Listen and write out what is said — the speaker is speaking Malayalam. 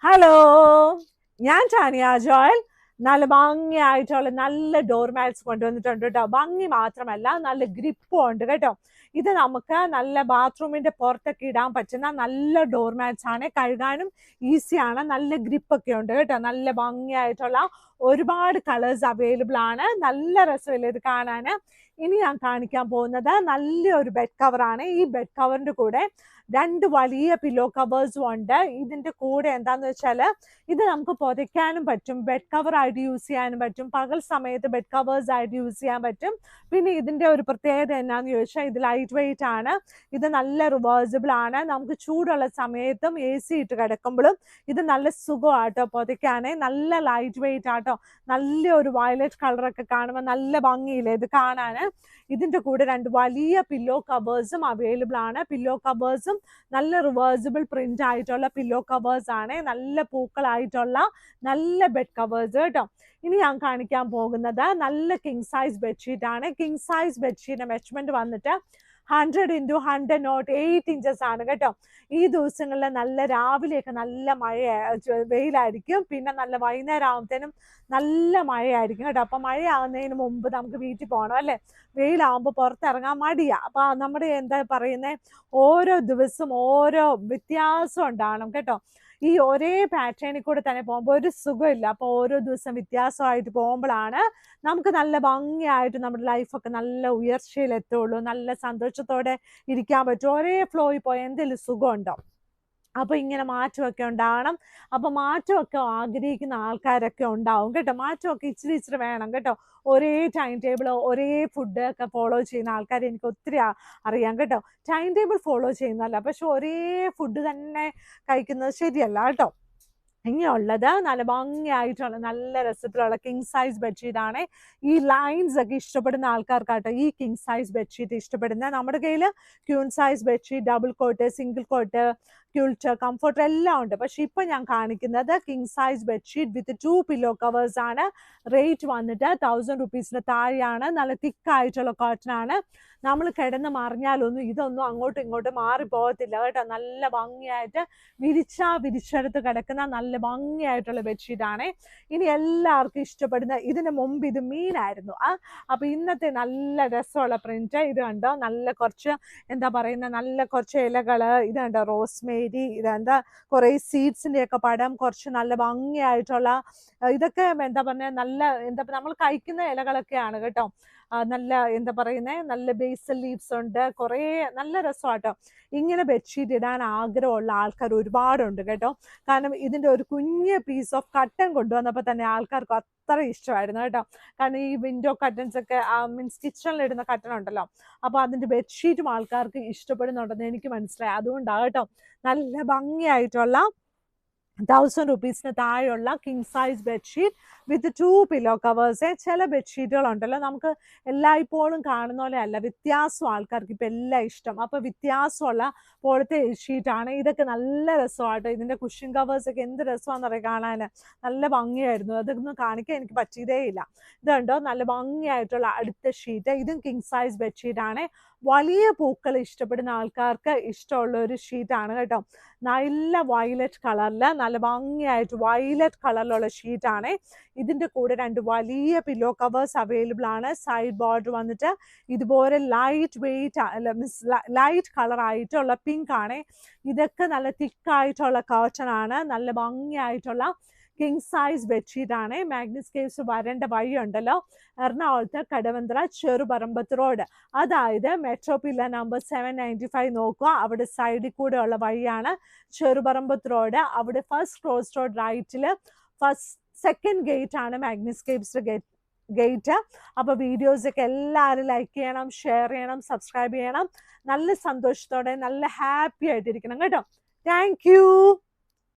ഹലോ, ഞാൻ ടാനിയ ജോയൽ. നല്ല ഭംഗിയായിട്ടുള്ള നല്ല ഡോർ മാറ്റ്സ് കൊണ്ടുവന്നിട്ടുണ്ട് കേട്ടോ. ഭംഗി മാത്രമല്ല നല്ല ഗ്രിപ്പും ഉണ്ട് കേട്ടോ. ഇത് നമുക്ക് നല്ല ബാത്റൂമിന്റെ പുറത്തൊക്കെ ഇടാൻ പറ്റുന്ന നല്ല ഡോർ മാറ്റ്സ് ആണ്. കഴുകാനും ഈസിയാണ്. നല്ല ഗ്രിപ്പൊക്കെ ഉണ്ട് കേട്ടോ. നല്ല ഭംഗിയായിട്ടുള്ള ഒരുപാട് കളേഴ്സ് അവൈലബിൾ ആണ്. നല്ല രസമില്ല ഇത് കാണാൻ. ഇനി ഞാൻ കാണിക്കാൻ പോകുന്നത് നല്ലൊരു ബെഡ് കവറാണ്. ഈ ബെഡ് കവറിന്റെ കൂടെ രണ്ട് വലിയ പില്ലോ കവേഴ്സും ഉണ്ട്. ഇതിന്റെ കൂടെ എന്താന്ന് വെച്ചാൽ ഇത് നമുക്ക് പുതയ്ക്കാനും പറ്റും, ബെഡ് കവർ ആയിട്ട് യൂസ് ചെയ്യാനും പറ്റും, പകൽ സമയത്ത് ബെഡ് കവേഴ്സ് ആയിട്ട് യൂസ് ചെയ്യാൻ പറ്റും. പിന്നെ ഇതിന്റെ ഒരു പ്രത്യേകത എന്നാന്ന് ചോദിച്ചാൽ ഇത് ലൈറ്റ് വെയിറ്റ് ആണ്. ഇത് നല്ല റിവേഴ്സിബിൾ ആണ്. നമുക്ക് ചൂടുള്ള സമയത്തും AC ഇട്ട് കിടക്കുമ്പോഴും ഇത് നല്ല സുഖമാട്ടോ പുതയ്ക്കാനേ. നല്ല ലൈറ്റ് വെയിറ്റ് ആട്ടോ. നല്ലൊരു വയലറ്റ് കളറൊക്കെ കാണുമ്പോൾ നല്ല ഭംഗിയില്ലേ ഇത് കാണാൻ. ഇതിന്റെ കൂടെ രണ്ട് വലിയ പില്ലോ കവേഴ്സും അവൈലബിൾ ആണ്. പില്ലോ കവേഴ്സും നല്ല റിവേഴ്സിബിൾ പ്രിന്റ് ആയിട്ടുള്ള പില്ലോ കവേഴ്സ് ആണ്. നല്ല പൂക്കളായിട്ടുള്ള നല്ല ബെഡ് കവേഴ്സ് കേട്ടോ. ഇനി ഞാൻ കാണിക്കാൻ പോകുന്നത് നല്ല കിങ് സൈസ് ബെഡ്ഷീറ്റ് ആണ്. കിങ് സൈസ് ബെഡ്ഷീറ്റിന്റെ മെഷർമെന്റ് വന്നിട്ട് 100 × 100 നോട്ട് 8 ഇഞ്ചസ് ആണ് കേട്ടോ. ഈ ദിവസങ്ങളിൽ നല്ല രാവിലെയൊക്കെ നല്ല വെയിലായിരിക്കും. പിന്നെ നല്ല വൈകുന്നേരം ആകുമ്പോഴത്തേനും നല്ല മഴയായിരിക്കും കേട്ടോ. അപ്പൊ മഴയാകുന്നതിന് മുമ്പ് നമുക്ക് വീട്ടിൽ പോകണം അല്ലേ. വെയിലാകുമ്പോൾ പുറത്തിറങ്ങാൻ മടിയാ. അപ്പൊ നമ്മുടെ എന്താ പറയുന്നത്, ഓരോ ദിവസം ഓരോ വ്യത്യാസം ഉണ്ടാകണം കേട്ടോ. ഈ ഒരേ പാറ്റേണിൽ കൂടെ തന്നെ പോകുമ്പോൾ ഒരു സുഖമില്ല. അപ്പോൾ ഓരോ ദിവസം വ്യത്യാസമായിട്ട് പോകുമ്പോഴാണ് നമുക്ക് നല്ല ഭംഗിയായിട്ട് നമ്മുടെ ലൈഫൊക്കെ നല്ല ഉയർച്ചയിലെത്തുള്ളൂ. നല്ല സന്തോഷത്തോടെ ഇരിക്കാൻ പറ്റും. ഒരേ ഫ്ലോയിൽ പോയാൽ എന്തെങ്കിലും സുഖമുണ്ടോ? അപ്പോൾ ഇങ്ങനെ മാറ്റമൊക്കെ ഉണ്ടാകണം. അപ്പോൾ മാറ്റമൊക്കെ ആഗ്രഹിക്കുന്ന ആൾക്കാരൊക്കെ ഉണ്ടാവും കേട്ടോ. മാറ്റമൊക്കെ ഇച്ചിരി വേണം കേട്ടോ. ഒരേ ടൈം ടേബിൾ ഒരേ ഫുഡ് ഒക്കെ ഫോളോ ചെയ്യുന്ന ആൾക്കാർ എനിക്ക് ഒത്തിരി അറിയാം കേട്ടോ. ടൈം ടേബിൾ ഫോളോ ചെയ്യുന്നതല്ല, പക്ഷെ ഒരേ ഫുഡ് തന്നെ കഴിക്കുന്നത് ശരിയല്ല കേട്ടോ. ഇനിയുള്ളത് നല്ല ഭംഗിയായിട്ടുള്ള നല്ല രസത്തിലുള്ള കിങ് സൈസ് ബെഡ്ഷീറ്റ് ആണ്. ഈ ലൈൻസ് ഒക്കെ ഇഷ്ടപ്പെടുന്ന ആൾക്കാർക്കാട്ടോ ഈ കിങ് സൈസ് ബെഡ്ഷീറ്റ് ഇഷ്ടപ്പെടുന്ന. നമ്മുടെ കയ്യിൽ queen size bedsheet, double cot, single cot, quilt, comforter എല്ലാം ഉണ്ട്. പക്ഷെ ഇപ്പൊ ഞാൻ കാണിക്കുന്നത് king size bedsheet with 2 pillow covers ആണ്. റേറ്റ് വന്നിട്ട് 1000 റുപ്പീസിന് താഴെയാണ്. നല്ല തിക്കായിട്ടുള്ള കോട്ടൺ ആണ്. നമ്മൾ കിടന്ന് മറിഞ്ഞാലൊന്നും ഇതൊന്നും അങ്ങോട്ടും ഇങ്ങോട്ടും മാറിപ്പോകത്തില്ല കേട്ടോ. നല്ല ഭംഗിയായിട്ട് വിരിച്ചെടുത്ത് കിടക്കുന്ന നല്ല ഭംഗിയായിട്ടുള്ള ബെഡ്ഷീറ്റ് ആണ്. ഇനി എല്ലാവർക്കും ഇഷ്ടപ്പെടുന്ന, ഇതിന് മുമ്പ് ഇത് മീനായിരുന്നു. അപ്പൊ ഇന്നത്തെ നല്ല രസമുള്ള പ്രിന്റ് ഇത് കണ്ടോ. നല്ല കുറച്ച് എന്താ പറയുന്ന നല്ല കുറച്ച് ഇലകള് ഇത് കണ്ടോ, റോസ്മേരി, ഇതെന്താ കുറെ സീഡ്സിന്റെ ഒക്കെ പടം, കുറച്ച് നല്ല ഭംഗിയായിട്ടുള്ള ഇതൊക്കെ എന്താ പറഞ്ഞ നല്ല നമ്മൾ കഴിക്കുന്ന ഇലകളൊക്കെയാണ് കേട്ടോ. നല്ല എന്താ പറയുന്നത്, നല്ല ബേസൽ ലീവ്സ് ഉണ്ട്. കുറേ നല്ല രസമാട്ടോ. ഇങ്ങനെ ബെഡ്ഷീറ്റ് ഇടാൻ ആഗ്രഹമുള്ള ആൾക്കാർ ഒരുപാടുണ്ട് കേട്ടോ. കാരണം ഇതിന്റെ ഒരു കുഞ്ഞ് പീസ് ഓഫ് കട്ടൻ കൊണ്ടുവന്നപ്പോൾ തന്നെ ആൾക്കാർക്ക് അത്ര ഇഷ്ടമായിരുന്നു കേട്ടോ. കാരണം ഈ വിൻഡോ കട്ടൻസ് ഒക്കെ മീൻസ് കിച്ചണിൽ ഇടുന്ന കട്ടൻ ഉണ്ടല്ലോ, അപ്പോൾ അതിന്റെ ബെഡ്ഷീറ്റും ആൾക്കാർക്ക് ഇഷ്ടപ്പെടുന്നുണ്ടെന്ന് എനിക്ക് മനസ്സിലായി. അതുകൊണ്ടാണ് കേട്ടോ നല്ല ഭംഗിയായിട്ടുള്ള 1000 റുപ്പീസിന് താഴെയുള്ള king size bedsheet with 2 pillow covers. ചില ബെഡ്ഷീറ്റുകളുണ്ടല്ലോ നമുക്ക് എല്ലായ്പ്പോഴും കാണുന്ന പോലെ അല്ല, വ്യത്യാസം ആൾക്കാർക്ക് ഇപ്പം എല്ലാം ഇഷ്ടം. അപ്പോൾ വ്യത്യാസമുള്ള പോലത്തെ ഷീറ്റാണ്. ഇതൊക്കെ നല്ല രസമാട്ടോ. ഇതിൻ്റെ കുഷ്യൻ കവേഴ്സ് ഒക്കെ എന്ത് രസമാണെന്ന് പറയാം കാണാൻ. നല്ല ഭംഗിയായിരുന്നു. അതൊന്നും കാണിക്കാൻ എനിക്ക് പറ്റിയതേ ഇല്ല. ഇതുണ്ടോ നല്ല ഭംഗിയായിട്ടുള്ള അടുത്ത ഷീറ്റ്. ഇതും കിങ് സൈസ് ബെഡ്ഷീറ്റാണ്. വലിയ പൂക്കൾ ഇഷ്ടപ്പെടുന്ന ആൾക്കാർക്ക് ഇഷ്ടമുള്ള ഒരു ഷീറ്റാണ് കേട്ടോ. നല്ല വയലറ്റ് കളറിൽ നല്ല ഭംഗിയായിട്ട് വയലറ്റ് കളറിലുള്ള ഷീറ്റാണ്. ഇതിന്റെ കൂടെ രണ്ട് വലിയ പില്ലോ കവേഴ്സ് അവൈലബിൾ ആണ്. സൈഡ് ബോർഡർ വന്നിട്ട് ഇതുപോലെ ലൈറ്റ് വെയിറ്റ് ലൈറ്റ് കളർ ആയിട്ടുള്ള പിങ്ക് ആണ്. ഇതൊക്കെ നല്ല തിക്കായിട്ടുള്ള കോട്ടൺ ആണ്. നല്ല ഭംഗിയായിട്ടുള്ള കിങ് സൈസ് ബെഡ്ഷീറ്റ് ആണ്. മാഗ്നസ് കേവ്സ് വരേണ്ട വഴിയുണ്ടല്ലോ, എറണാകുളത്ത് കടവന്ത്ര ചെറുപറമ്പത്ത് റോഡ്, അതായത് മെട്രോ പില്ലർ നമ്പർ 795 നോക്കുക. അവിടെ സൈഡിൽ കൂടെ ഉള്ള വഴിയാണ് ചെറുപറമ്പത്ത് റോഡ്. അവിടെ ഫസ്റ്റ് ക്രോസ് റോഡ് റൈറ്റിൽ സെക്കൻഡ് ഗേറ്റ് ആണ് മാഗ്നസ് കേവ്സ് ഗേറ്റ്. അപ്പൊ വീഡിയോസ് ഒക്കെ എല്ലാവരും ലൈക്ക് ചെയ്യണം, ഷെയർ ചെയ്യണം, സബ്സ്ക്രൈബ് ചെയ്യണം. നല്ല സന്തോഷത്തോടെ നല്ല ഹാപ്പി ആയിട്ടിരിക്കണം കേട്ടോ. Thank you.